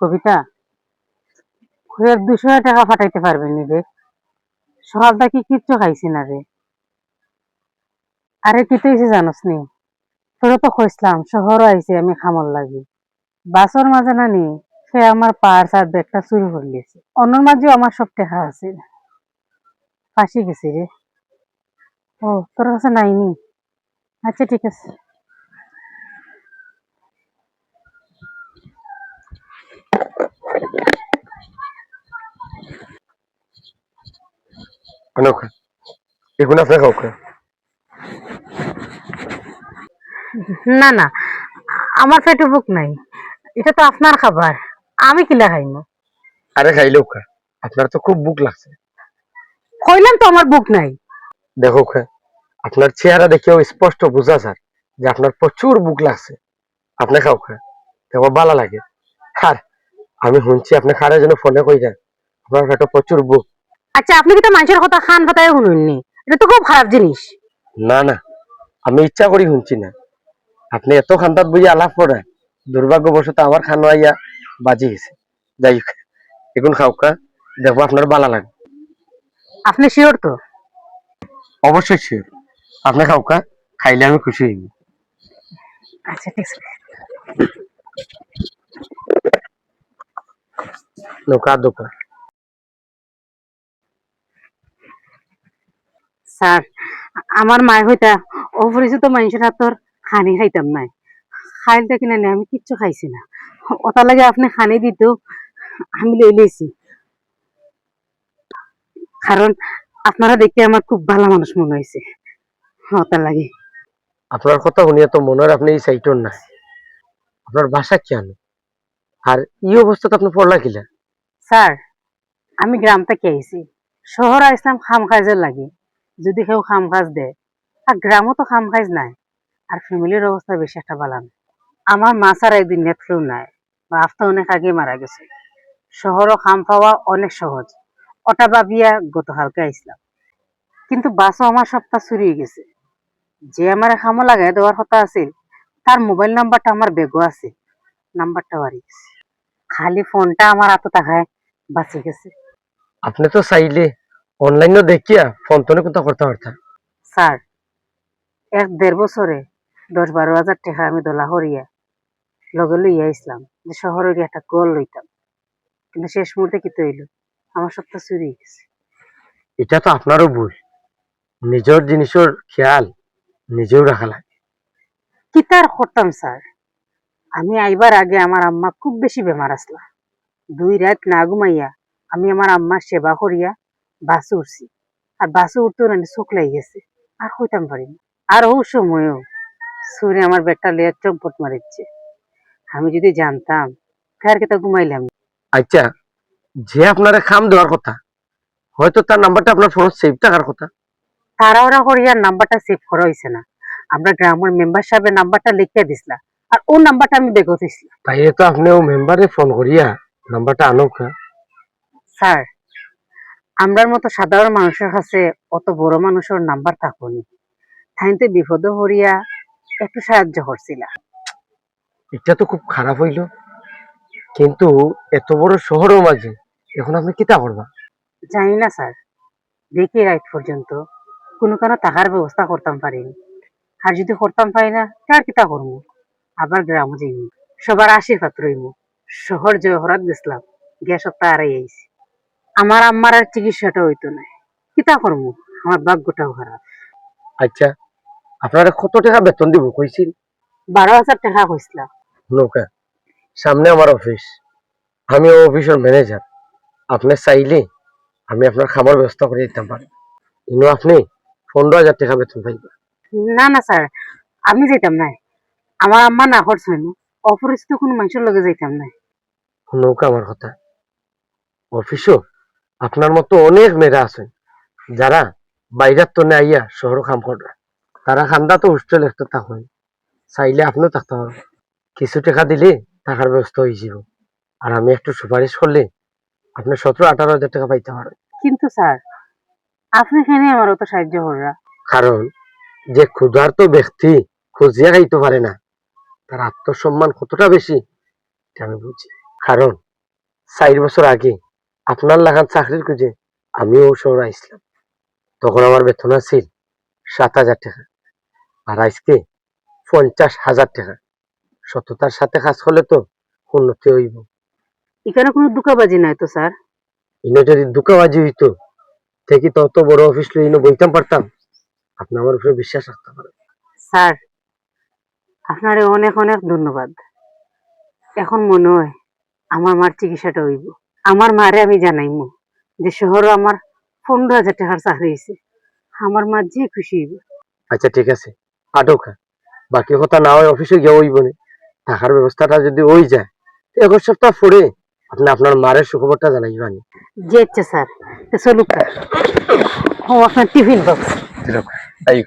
কবিতা, খুঁড়ের 200 টাকা পাঠাইতে পারবেন নি রে? সকালটা কি কিচ্ছু খাইছি না রে। আরে কি তুই জানোস নি, তোরা তো কইসলাম শহর আইছি আমি খামর লাগি। বাসর মাঝে না নি সে আমার পার্স আর ব্যাগটা চুরি করে লিয়েছে। অন্যর মাঝেও আমার সব টাকা আছে, ফাঁসি গেছি রে। ও তোর কাছে নাইনি? আচ্ছা ঠিক আছে। অনকা এগুলো আপনি খাও। না না, আমার পেটে ভুক নাই, এটা তো আপনার খাবার, আমি কিলা খাইনো। আরে খাইলেও খা, আপনার তো খুব বুক লাগছে। কইলাম তো আমার বুক নাই। দেখো খা, আপনার চেহারা দেখেও স্পষ্ট বোঝা যায় যে আপনার প্রচুর বুক লাগছে। আপনি খাও খা, দেখো ভালো লাগে। আর আমি শুনছি আপনি খারে যেন ফোনে কই যান আপনার পেটে প্রচুর বুক। আচ্ছা আপনি কি তো মানুষের কথা খান কথায় শুনুননি? এটা তো খুব খারাপ জিনিস। না না, আমি ইচ্ছা করি শুনছি না। আপনি এত খান্দাত বুঝে আলাপ করে দুর্ভাগ্যবশত আমার খানো আইয়া বাজি গেছে। যাই হোক, এখন খাও খা, দেখো আপনার ভালো লাগে। আপনি শিওর তো? অবশ্যই শিওর। আপনি খাও খা, খাইলে আমি খুশি হইব। আচ্ছা ঠিক আছে। নৌকা দোকা স্যার, আমার মায় হইতা অপরিচিত মানুষের হাতর খানি খাইতাম নাই। খাইলটা কিনা নেই, আমি কিচ্ছু খাইছি না। ওটা লাগে আপনি খানি দিত, আমি লই লইছি। কারণ আপনারা দেখে আমার খুব ভালো মানুষ মনে হয়েছে, ওটা লাগে। আপনার কথা শুনিয়া তো মনে হয় আপনি এই সাইটর না। আপনার বাসা কেন? আর এই অবস্থাতে আপনি পড়লা কিলা? স্যার, আমি গ্রাম থেকে আইছি, শহর আইসলাম খাম কাজের লাগে। যদি কেউ খাম কাজ দেয়, আর গ্রামও তো খাম কাজ নাই, আর ফ্যামিলির অবস্থা বেশি একটা ভালো না। আমার মা ছাড়া একদিন নেট কেউ নাই, বাপ তো অনেক আগে মারা গেছে। শহরও খাম পাওয়া অনেক সহজ, ওটা ভাবিয়া গতকালকে আইসলাম। কিন্তু বাসও আমার সপ্তাহ চুরিয়ে গেছে। যে আমার খামো লাগাই দেওয়ার কথা আছিল, তার মোবাইল নাম্বারটা আমার বেগও আছে, নাম্বারটা হারিয়ে গেছে। খালি ফোনটা আমার হাতে থাকায় বাঁচে গেছে। আপনি তো চাইলে অনলাইনও দেখিয়া ফোন টোনে কোথাও করতে পারতেন। স্যার, 1-1.5 বছরে 10-12 হাজার টাকা আমি দোলা হরিয়া লগে লইয়া আইসলাম যে শহরের একটা গোল লইতাম। কিন্তু শেষ মুহূর্তে কি তৈল, আমার সবটা চুরি গেছে। এটা তো আপনারও ভুল। নিজের জিনিসের খেয়াল নিজেও রাখা লাগে। কি তার করতাম স্যার, আমি আইবার আগে আমার আম্মা খুব বেশি বেমার আসলা। 2 রাত না ঘুমাইয়া আমি আমার আম্মার সেবা করিয়া বাসে উঠছি। আর বাসে উঠতে না চোখ লাই গেছে, আর হইতাম পারি না। আর ও সময়ও সুরে আমার বেটটা লেয়ার চম্পট মারিচ্ছে। আমি যদি জানতাম কার কেতা ঘুমাইলাম। আচ্ছা, যে আপনার খাম দেওয়ার কথা, হয়তো তার নাম্বারটা আপনার ফোন সেভ থাকার কথা। তাড়াহুড়া করিয়া নাম্বারটা সেভ করা হয়েছে না। আমরা গ্রামের মেম্বার সাহেবের নাম্বারটা লিখিয়া দিছিলাম, আর ও নাম্বারটা আমি বেগত দিছিলাম। তাই তো আপনি ও মেম্বারে ফোন করিয়া নাম্বারটা আনুক। স্যার, আমরার মতো সাধারণ মানুষের কাছে অত বড় মানুষের নাম্বার থাকুনি। থাইতে বিপদ হরিয়া একটু সাহায্য করছিলা। এটা তো খুব খারাপ হইল, কিন্তু এত বড় শহরের মাঝে এখন আপনি কিতা করবা? জানি না স্যার, দেখি রাইট পর্যন্ত কোনো কারো টাকার ব্যবস্থা করতাম পারিনি। আর যদি করতাম পারি না, তার কিতা করবো? আবার গ্রামে যাইনি, সবার আশীর্বাদ রইমু। শহর জয় হরাত গেছিলাম, গ্যাস সপ্তাহ আড়াই আইছি। আমার আম্মার আর চিকিৎসাটা হইতো না, কিতা করবো? আমার ভাগ্যটাও খারাপ। আচ্ছা, আপনারা কত টাকা বেতন দিব কইছিল? 12,000 টাকা কইছিলাম। নৌকা, সামনে আমার অফিস, আমি ও অফিসের ম্যানেজার। আপনি চাইলে আমি আপনার খাবার ব্যবস্থা করে দিতে পারি। কিন্তু আপনি 15,000 টাকা বেতন পাইবেন। না না স্যার, আমি যাইতাম না। আমার আম্মা না করছেন, অপরিচিত কোনো মানুষের লগে যাইতাম না। নৌকা আমার কথা, অফিসও আপনার মতো অনেক মেয়েরা আছেন যারা বাইরের তো আইয়া শহর কাম করে। তারা খান্দা তো হোস্টেল একটা থাকেন, চাইলে আপনিও থাকতে পারবেন। কিছু টাকা দিলে থাকার ব্যবস্থা হয়ে যাব। আর আমি একটু সুপারিশ করলে আপনি 17-18 হাজার টাকা পাইতে পারেন। কিন্তু স্যার, আপনি কেন আমার অত সাহায্য কররা? কারণ যে ক্ষুধার্ত ব্যক্তি খুঁজিয়া খাইতে পারে না, তার আত্মসম্মান কতটা বেশি এটা আমি বুঝি। কারণ 4 বছর আগে আপনার লাগান চাকরির খুঁজে আমিও শহরে আইছিলাম। তখন আমার বেতন আছিল 7,000 টাকা, আর আজকে 50,000 টাকা। সততার সাথে কাজ করলে তো উন্নতি হইব। এখানে কোনো দুকাবাজি নাই তো স্যার। ইনো যদি দুকাবাজি হইতো থেকে তো অত বড় অফিস লই ইনো বইতাম পারতাম। আপনি আমার উপরে বিশ্বাস রাখতে পারেন। স্যার, আপনারে অনেক অনেক ধন্যবাদ। এখন মনে হয় আমার মার চিকিৎসাটা হইব। আমার মারে আমি জানাইমু যে শহরে আমার 15,000 টাকার চাকরি হয়েছে। আমার মা যে খুশি হইব। আচ্ছা ঠিক আছে, আটকা। বাকি কথা না হয় অফিসে গিয়ে হইব না। থাকার ব্যবস্থাটা যদি হই যায়, তো 1 সপ্তাহ পরে আপনি আপনার মারের সুখবরটা জানাইবেন। যে ইচ্ছে স্যার, তো চলুক ও আপনার টিফিন বক্স। এরকম তাই